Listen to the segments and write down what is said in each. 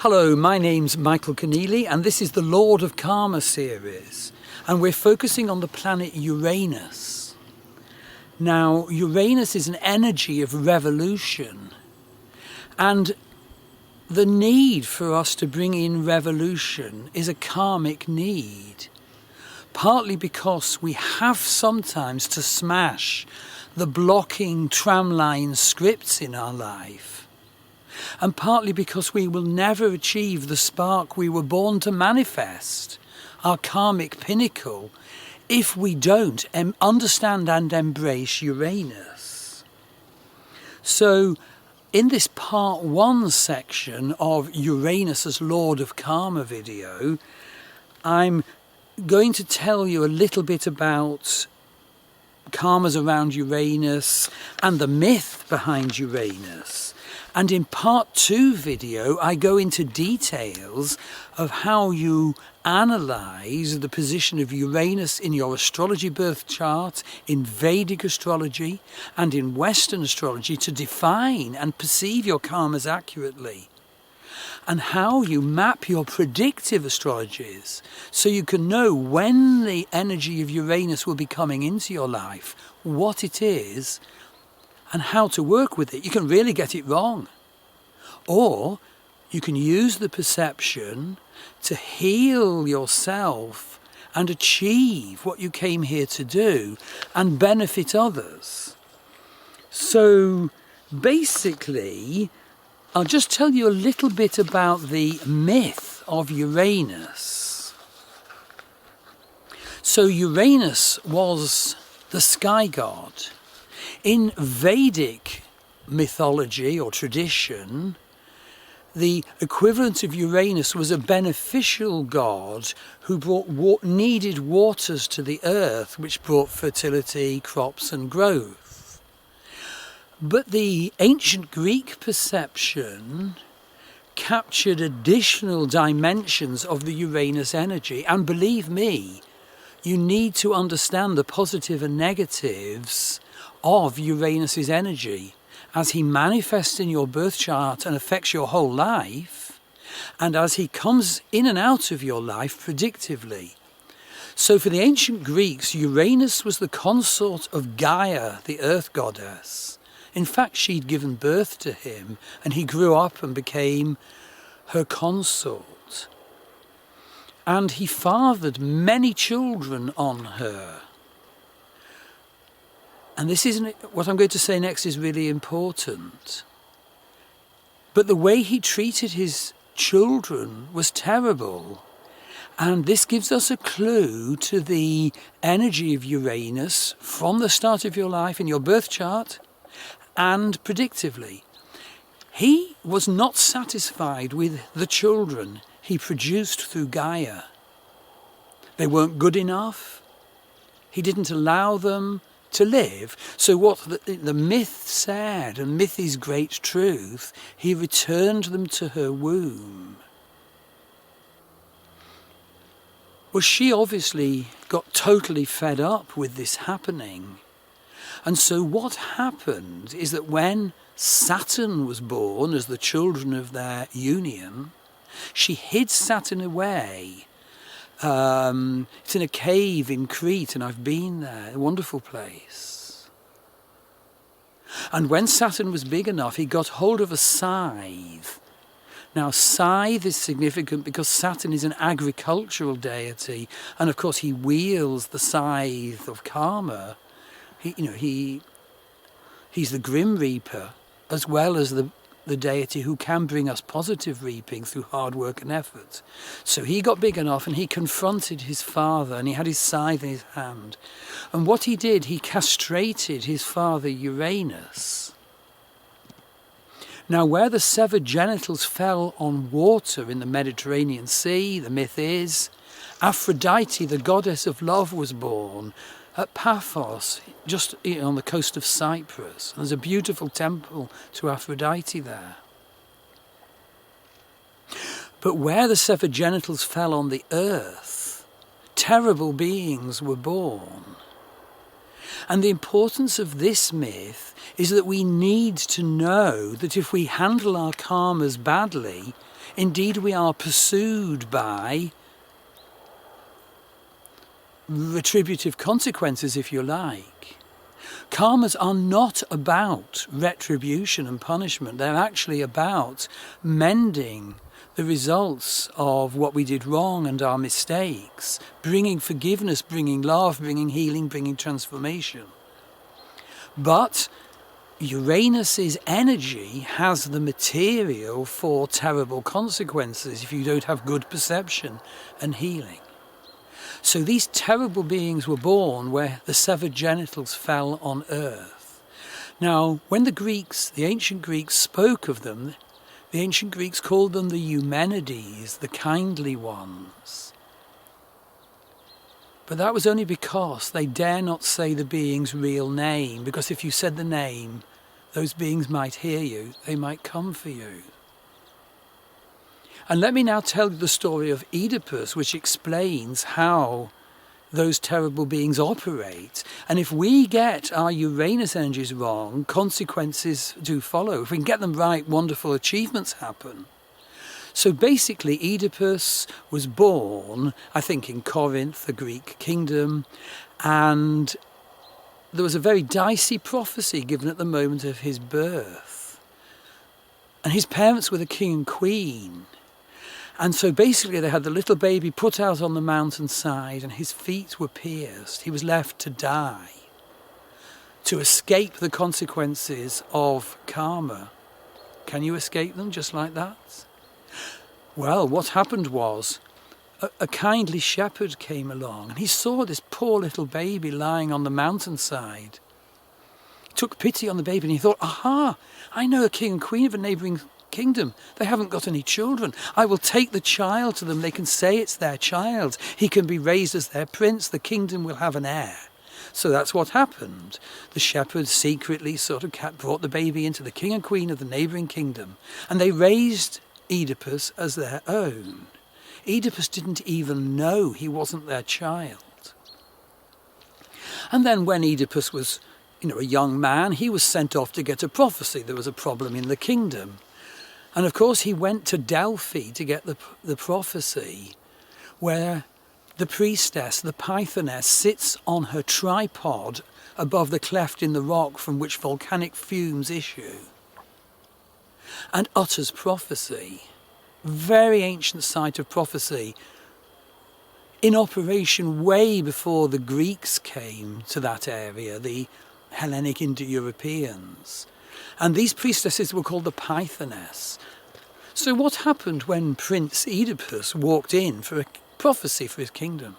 Hello, my name's Michael Conneely and this is the Lord of Karma series, and we're focusing on the planet Uranus. Now, Uranus is an energy of revolution, and the need for us to bring in revolution is a karmic need, partly because we have sometimes to smash the blocking tramline scripts in our life, and partly because we will never achieve the spark we were born to manifest, our karmic pinnacle, if we don't understand and embrace Uranus. So in this part 1 section of Uranus as Lord of Karma video, I'm going to tell you a little bit about karmas around Uranus and the myth behind Uranus. And in part 2 video, I go into details of how you analyze the position of Uranus in your astrology birth chart, in Vedic astrology, and in Western astrology to define and perceive your karmas accurately, and how you map your predictive astrologies so you can know when the energy of Uranus will be coming into your life, what it is, and how to work with it. You can really get it wrong. Or you can use the perception to heal yourself and achieve what you came here to do and benefit others. So basically, I'll just tell you a little bit about the myth of Uranus. So Uranus was the sky god. In Vedic mythology or tradition, the equivalent of Uranus was a beneficial god who brought needed waters to the earth, which brought fertility, crops and growth. But the ancient Greek perception captured additional dimensions of the Uranus energy. And believe me, you need to understand the positive and negatives of Uranus's energy as he manifests in your birth chart and affects your whole life, and as he comes in and out of your life predictively. So for the ancient Greeks, Uranus was the consort of Gaia, the earth goddess. In fact, she'd given birth to him, and he grew up and became her consort. And he fathered many children on her. And this isn't what I'm going to say next is really important. But the way he treated his children was terrible. And this gives us a clue to the energy of Uranus from the start of your life in your birth chart and predictively. He was not satisfied with the children he produced through Gaia. They weren't good enough. He didn't allow them to live. So what the myth said, and myth is great truth, he returned them to her womb. Well, she obviously got totally fed up with this happening. And so what happened is that when Saturn was born as the children of their union, she hid Saturn away. It's in a cave in Crete, and I've been there, a wonderful place. And when Saturn was big enough, he got hold of a scythe. Now, scythe is significant because Saturn is an agricultural deity, and of course he wields the scythe of karma. He's the Grim Reaper, as well as the deity who can bring us positive reaping through hard work and effort. So he got big enough and he confronted his father, and he had his scythe in his hand. And what he did, he castrated his father Uranus. Now, where the severed genitals fell on water in the Mediterranean Sea, the myth is, Aphrodite, the goddess of love, was born at Paphos, just on the coast of Cyprus. There's a beautiful temple to Aphrodite there. But where the severed genitals fell on the earth, terrible beings were born. And the importance of this myth is that we need to know that if we handle our karmas badly, Indeed, we are pursued by retributive consequences, if you like. Karmas are not about retribution and punishment. They're actually about mending the results of what we did wrong and our mistakes, bringing forgiveness, bringing love, bringing healing, bringing transformation. But Uranus's energy has the material for terrible consequences if you don't have good perception and healing. So these terrible beings were born where the severed genitals fell on earth. Now, when the ancient Greeks spoke of them, the ancient Greeks called them the Eumenides, the kindly ones. But that was only because they dare not say the being's real name, because if you said the name, those beings might hear you, they might come for you. And let me now tell you the story of Oedipus, which explains how those terrible beings operate. And if we get our Uranus energies wrong, consequences do follow. If we can get them right, wonderful achievements happen. So basically, Oedipus was born, I think, in Corinth, the Greek kingdom, and there was a very dicey prophecy given at the moment of his birth. And his parents were the king and queen. And so basically they had the little baby put out on the mountainside and his feet were pierced. He was left to die, to escape the consequences of karma. Can you escape them just like that? Well, what happened was a kindly shepherd came along and he saw this poor little baby lying on the mountainside. He took pity on the baby and he thought, aha, I know a king and queen of a neighbouring kingdom. They haven't got any children. I will take the child to them. They can say it's their child. He can be raised as their prince. The kingdom will have an heir. So that's what happened. The shepherd secretly brought the baby into the king and queen of the neighbouring kingdom, and they raised Oedipus as their own. Oedipus didn't even know he wasn't their child. And then when Oedipus was, a young man, he was sent off to get a prophecy. There was a problem in the kingdom. And of course he went to Delphi to get the prophecy, where the priestess, the Pythoness, sits on her tripod above the cleft in the rock from which volcanic fumes issue, and utters prophecy. Very ancient site of prophecy, in operation way before the Greeks came to that area, the Hellenic Indo-Europeans. And these priestesses were called the Pythoness. So what happened when Prince Oedipus walked in for a prophecy for his kingdom?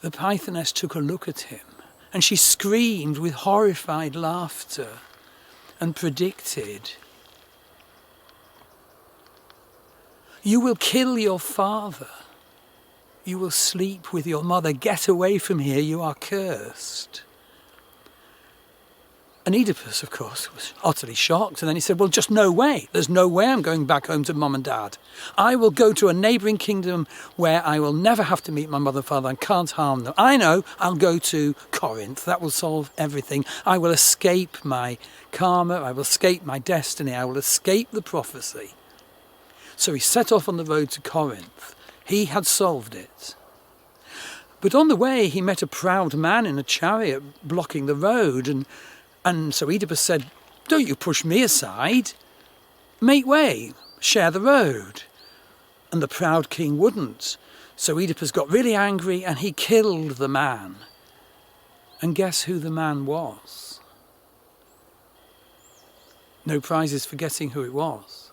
The Pythoness took a look at him and she screamed with horrified laughter and predicted, "You will kill your father. You will sleep with your mother. Get away from here, you are cursed." And Oedipus, of course, was utterly shocked. And then he said, well, just no way. There's no way I'm going back home to mum and dad. I will go to a neighbouring kingdom where I will never have to meet my mother and father and can't harm them. I know, I'll go to Corinth. That will solve everything. I will escape my karma. I will escape my destiny. I will escape the prophecy. So he set off on the road to Corinth. He had solved it. But on the way, he met a proud man in a chariot blocking the road, and so Oedipus said, "Don't you push me aside. Make way, share the road." And the proud king wouldn't. So Oedipus got really angry and he killed the man. And guess who the man was? No prizes for guessing who it was.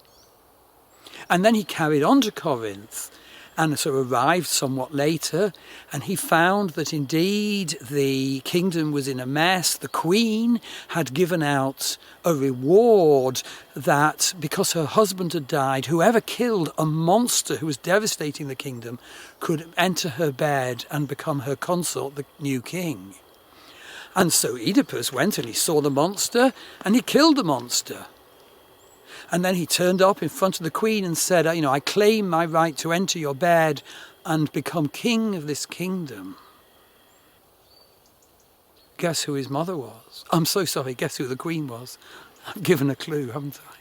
And then he carried on to Corinth, and so arrived somewhat later, and he found that indeed the kingdom was in a mess. The queen had given out a reward that, because her husband had died, whoever killed a monster who was devastating the kingdom could enter her bed and become her consort, the new king. And so Oedipus went and he saw the monster and he killed the monster. And then he turned up in front of the queen and said, I claim my right to enter your bed and become king of this kingdom. Guess who his mother was? I'm so sorry, guess who the queen was? I've given a clue, haven't I?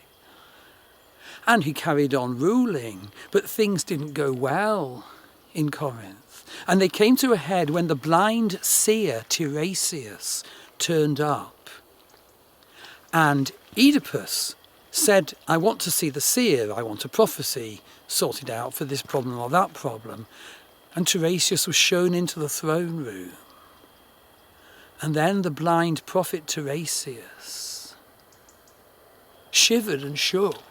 And he carried on ruling, but things didn't go well in Corinth. And they came to a head when the blind seer Tiresias turned up. And Oedipus said, I want to see the seer, I want a prophecy sorted out for this problem or that problem. And Tiresias was shown into the throne room. And then the blind prophet Tiresias shivered and shook.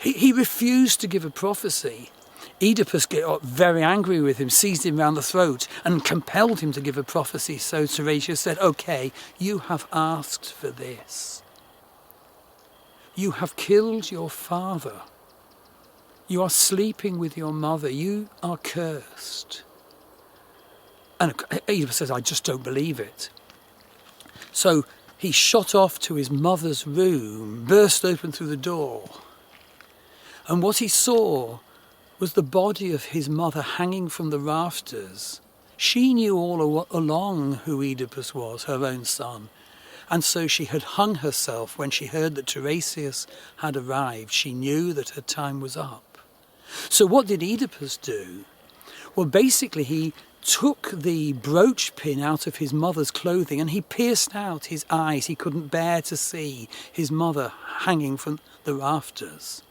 He refused to give a prophecy. Oedipus got very angry with him, seized him round the throat and compelled him to give a prophecy. So Tiresias said, okay, you have asked for this. You have killed your father. You are sleeping with your mother. You are cursed. And Oedipus says, I just don't believe it. So he shot off to his mother's room, burst open through the door. And what he saw was the body of his mother hanging from the rafters. She knew all along who Oedipus was, her own son. And so she had hung herself when she heard that Tiresias had arrived. She knew that her time was up. So what did Oedipus do? Well, basically he took the brooch pin out of his mother's clothing and he pierced out his eyes. He couldn't bear to see his mother hanging from the rafters.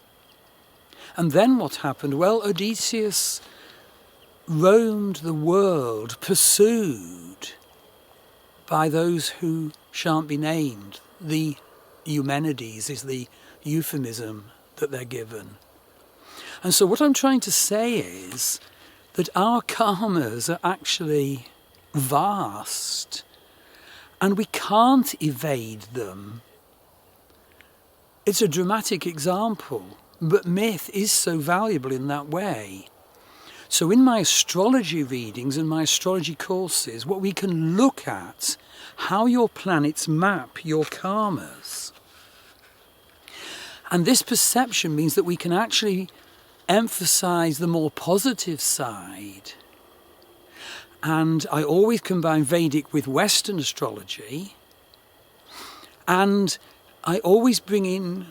And then what happened? Well, Odysseus roamed the world, pursued by those who shan't be named. The Eumenides is the euphemism that they're given. And so what I'm trying to say is that our karmas are actually vast and we can't evade them. It's a dramatic example, but myth is so valuable in that way. So in my astrology readings and my astrology courses, what we can look at, how your planets map your karmas. And this perception means that we can actually emphasize the more positive side. And I always combine Vedic with Western astrology. And I always bring in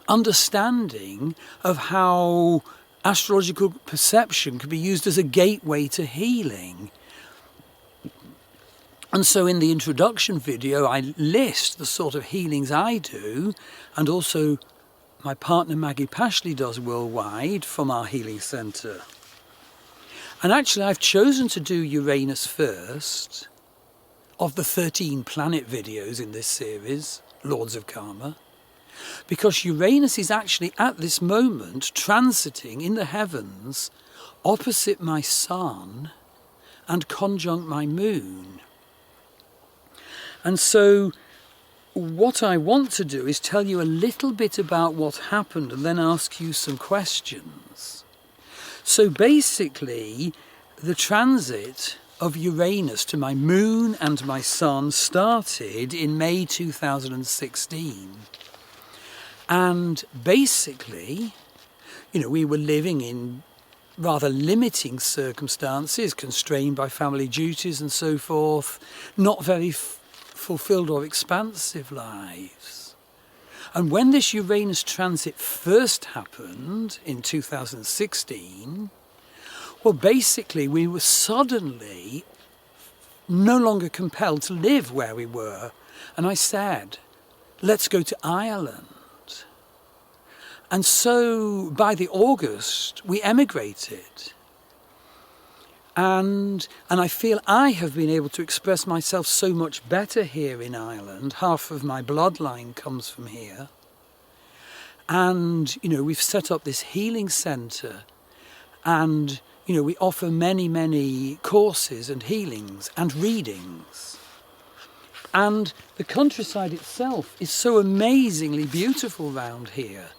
understanding of how astrological perception can be used as a gateway to healing. And so in the introduction video, I list the sort of healings I do, and also my partner Maggie Pashley does worldwide from our healing centre. And actually I've chosen to do Uranus first of the 13 planet videos in this series, Lords of Karma, because Uranus is actually at this moment transiting in the heavens opposite my sun and conjunct my moon. And so what I want to do is tell you a little bit about what happened and then ask you some questions. So basically, the transit of Uranus to my moon and my sun started in May 2016. And basically, we were living in rather limiting circumstances, constrained by family duties and so forth, not very fulfilled or expansive lives. And when this Uranus transit first happened in 2016, well, basically we were suddenly no longer compelled to live where we were. And I said, let's go to Ireland. And so by the August, we emigrated. And I feel I have been able to express myself so much better here in Ireland. Half of my bloodline comes from here. And, we've set up this healing centre. And, we offer many, many courses and healings and readings. And the countryside itself is so amazingly beautiful round here.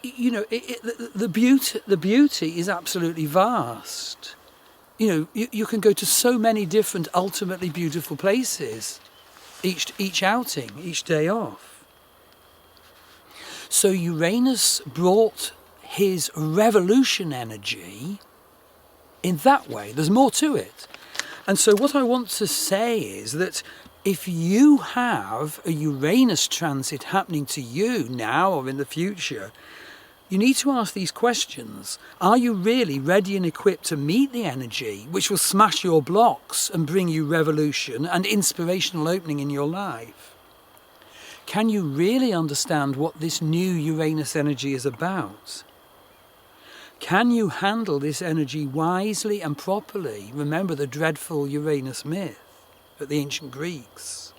The beauty is absolutely vast. You can go to so many different ultimately beautiful places each outing, each day off. So Uranus brought his revolution energy in that way. There's more to it. And so what I want to say is that if you have a Uranus transit happening to you now or in the future, you need to ask these questions. Are you really ready and equipped to meet the energy which will smash your blocks and bring you revolution and inspirational opening in your life? Can you really understand what this new Uranus energy is about? Can you handle this energy wisely and properly? Remember the dreadful Uranus myth at the ancient Greeks.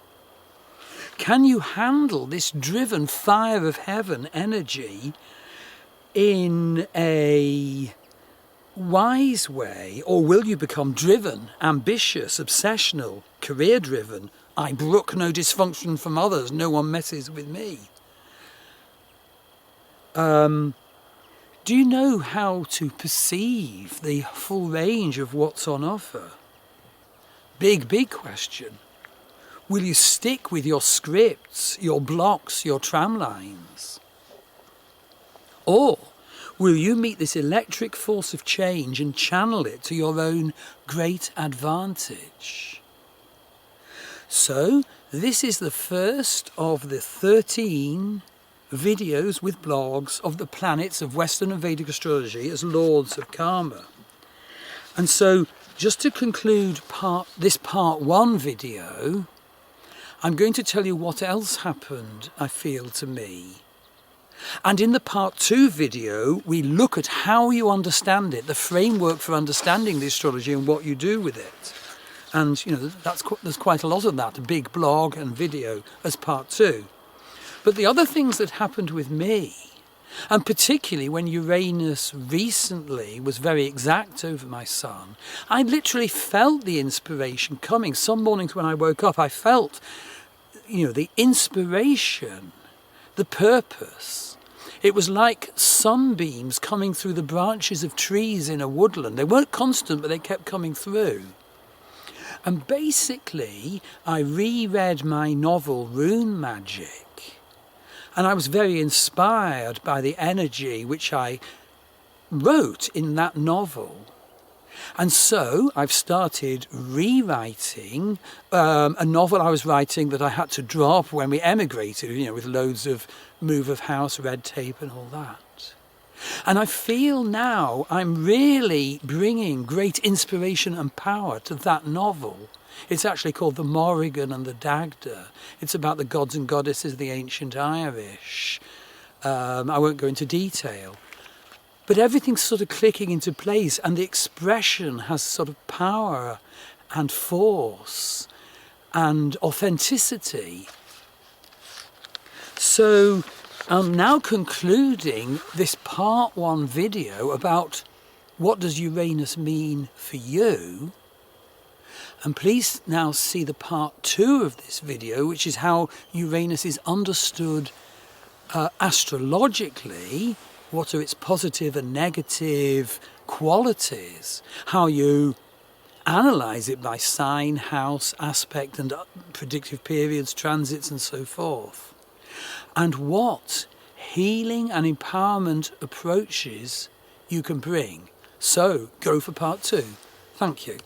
Can you handle this driven fire of heaven energy in a wise way, or will you become driven, ambitious, obsessional, career-driven? I brook no dysfunction from others, no one messes with me. Do you know how to perceive the full range of what's on offer? Big question. Will you stick with your scripts, your blocks, your tram lines? Or will you meet this electric force of change and channel it to your own great advantage? So, this is the first of the 13 videos with blogs of the planets of Western and Vedic Astrology as Lords of Karma. And so, just to conclude this part 1 video, I'm going to tell you what else happened, I feel, to me. And in the part 2 video, we look at how you understand it, the framework for understanding the astrology and what you do with it. And, you know, there's quite a lot of that, a big blog and video as part 2. But the other things that happened with me, and particularly when Uranus recently was very exact over my sun, I literally felt the inspiration coming. Some mornings when I woke up, I felt, you know, the inspiration, the purpose. It was like sunbeams coming through the branches of trees in a woodland. They weren't constant, but they kept coming through. And basically, I reread my novel Rune Magic, and I was very inspired by the energy which I wrote in that novel. And so I've started rewriting a novel I was writing that I had to drop when we emigrated, you know, with loads of move of house, red tape and all that. And I feel now I'm really bringing great inspiration and power to that novel. It's actually called The Morrigan and the Dagda. It's about the gods and goddesses of the ancient Irish. I won't go into detail. But everything's sort of clicking into place, and the expression has sort of power and force and authenticity. So I'm now concluding this part 1 video about what does Uranus mean for you. And please now see the part 2 of this video, which is how Uranus is understood astrologically. What are its positive and negative qualities? How you analyze it by sign, house, aspect, and predictive periods, transits, and so forth. And what healing and empowerment approaches you can bring. So, go for part 2. Thank you.